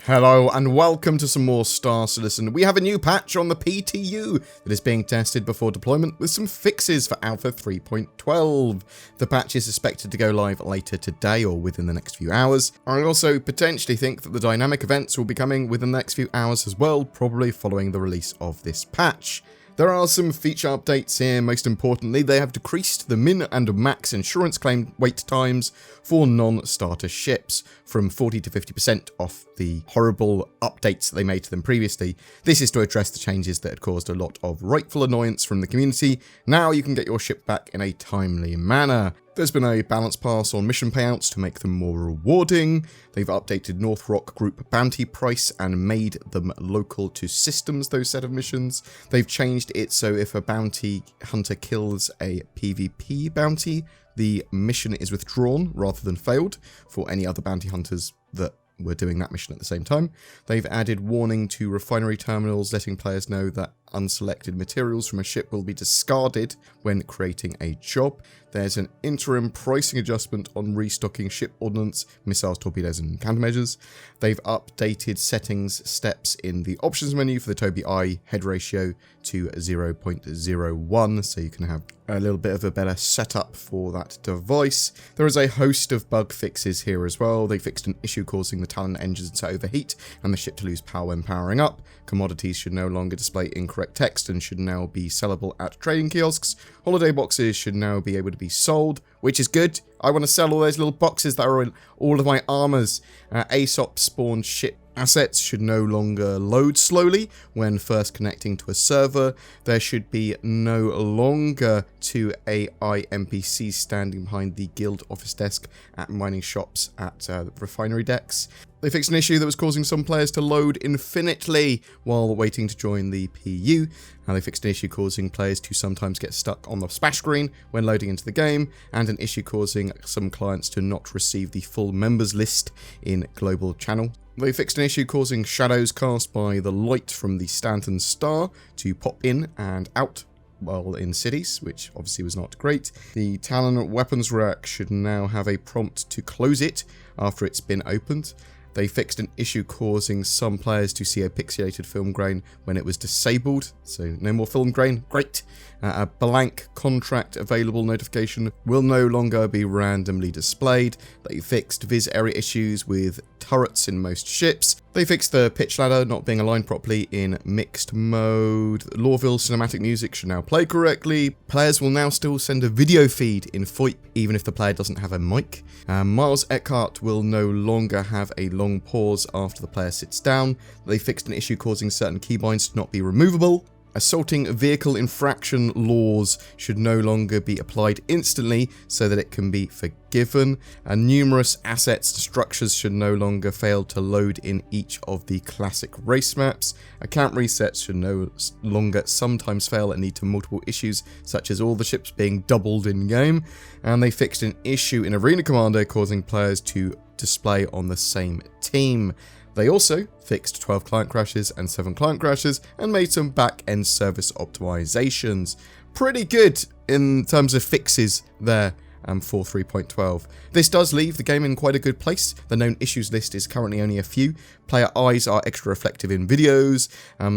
Hello and welcome to some more Star Citizen. We have a new patch on the PTU that is being tested before deployment with some fixes for Alpha 3.12. The patch is expected to go live later today or within the next few hours. I also potentially think that the dynamic events will be coming within the next few hours as well, probably following the release of this patch. There are some feature updates here. Most importantly, they have decreased the min and max insurance claim wait times for non-starter ships from 40 to 50% off the horrible updates they made to them previously. This is to address the changes that had caused a lot of rightful annoyance from the community. Now you can get your ship back in a timely manner. There's been a balance pass on mission payouts to make them more rewarding. They've updated North Rock Group bounty price and made them local to systems, those set of missions. They've changed it so if a bounty hunter kills a PvP bounty, the mission is withdrawn rather than failed for any other bounty hunters that were doing that mission at the same time. They've added warning to refinery terminals, letting players know that unselected materials from a ship will be discarded when creating a job. There's an interim pricing adjustment on restocking ship ordnance, missiles, torpedoes, and countermeasures. They've updated settings steps in the options menu for the Toby I head ratio to 0.01, so you can have a little bit of a better setup for that device. There is a host of bug fixes here as well. They fixed an issue causing the Talon engines to overheat and the ship to lose power when powering up. Commodities should no longer display incorrect text and should now be sellable at trading kiosks. Holiday boxes should now be able to be sold, which is good. I want to sell all those little boxes that are in all of my armors. ASOP spawned ship assets should no longer load slowly when first connecting to a server. There should be no longer two AI NPCs standing behind the guild office desk at mining shops at refinery decks. They fixed an issue that was causing some players to load infinitely while waiting to join the PU. They fixed an issue causing players to sometimes get stuck on the splash screen when loading into the game, and an issue causing some clients to not receive the full members list in global channel. They fixed an issue causing shadows cast by the light from the Stanton Star to pop in and out while in cities, which obviously was not great. The Talon weapons rack should now have a prompt to close it after it's been opened. They fixed an issue causing some players to see a pixelated film grain when it was disabled, so no more film grain, great. A blank contract available notification will no longer be randomly displayed. They fixed viz area issues with turrets in most ships. They fixed the pitch ladder not being aligned properly in mixed mode. Lorville cinematic music should now play correctly. Players will now still send a video feed in VoIP even if the player doesn't have a mic. Miles Eckhart will no longer have a long pause after the player sits down. They fixed an issue causing certain keybinds to not be removable. Assaulting vehicle infraction laws should no longer be applied instantly so that it can be forgiven. Numerous assets and structures should no longer fail to load in each of the classic race maps. Account resets should no longer sometimes fail and lead to multiple issues, such as all the ships being doubled in game. And they fixed an issue in Arena Commander causing players to display on the same team. They also fixed 12 client crashes and 7 client crashes and made some back-end service optimizations. Pretty good in terms of fixes there for 3.12. This does leave the game in quite a good place. The known issues list is currently only a few. Player eyes are extra reflective in videos.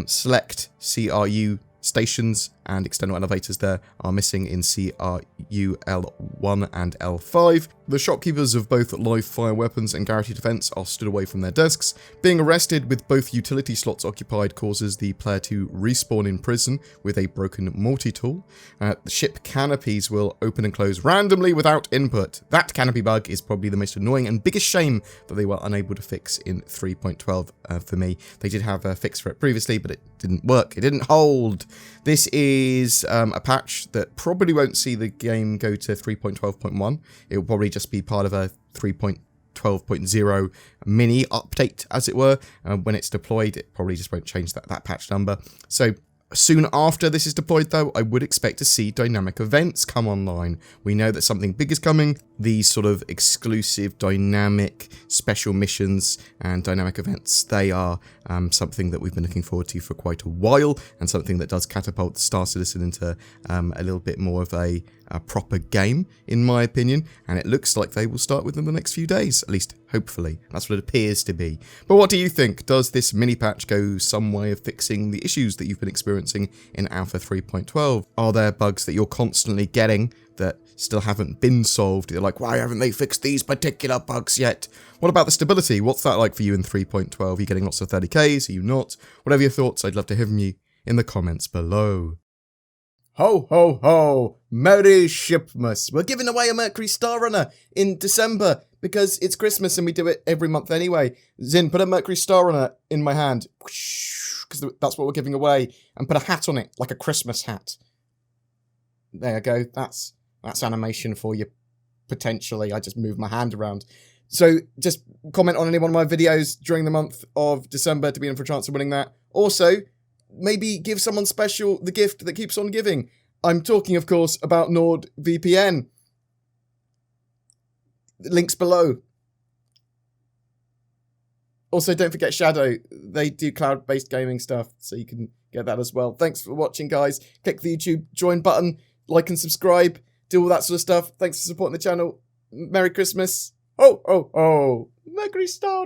Select CRU stations and external elevators there are missing in CRU L1 and L5. The shopkeepers of both live fire weapons and Garrity defense are stood away from their desks. Being arrested with both utility slots occupied causes the player to respawn in prison with a broken multi-tool. The ship canopies will open and close randomly without input. That canopy bug is probably the most annoying and biggest shame that they were unable to fix in 3.12 for me. They did have a fix for it previously, but it didn't work. It didn't hold. This is a patch that probably won't see the game go to 3.12.1. It will probably just be part of a 3.12.0 mini update, as it were. When it's deployed, it probably just won't change that patch number. So soon after this is deployed, though, I would expect to see dynamic events come online. We know that something big is coming. these sort of exclusive, dynamic, special missions and dynamic events, they are something that we've been looking forward to for quite a while, and something that does catapult Star Citizen into a little bit more of a proper game, in my opinion, and it looks like they will start with them the next few days, at least hopefully. That's what it appears to be. But what do you think? Does this mini patch go some way of fixing the issues that you've been experiencing in Alpha 3.12? Are there bugs that you're constantly getting that still haven't been solved? You're like, why haven't they fixed these particular bugs yet? What about the stability? What's that like for you in 3.12? Are you getting lots of 30Ks? Are you not? Whatever your thoughts, I'd love to hear from you in the comments below. Ho, ho, ho! Merry Shipmas! We're giving away a Mercury Star Runner in December because it's Christmas and we do it every month anyway. Zin, put a Mercury Star Runner in my hand, because that's what we're giving away, and put a hat on it, like a Christmas hat. There you go. That's animation for you, potentially. I just moved my hand around. So just comment on any one of my videos during the month of December to be in for a chance of winning that. Also, maybe give someone special the gift that keeps on giving. I'm talking, of course, about NordVPN. Links below. Also, don't forget Shadow. They do cloud-based gaming stuff, so you can get that as well. Thanks for watching, guys. Click the YouTube join button, like and subscribe, do all that sort of stuff. Thanks for supporting the channel. Merry Christmas. Oh, oh, oh. Mercury Star.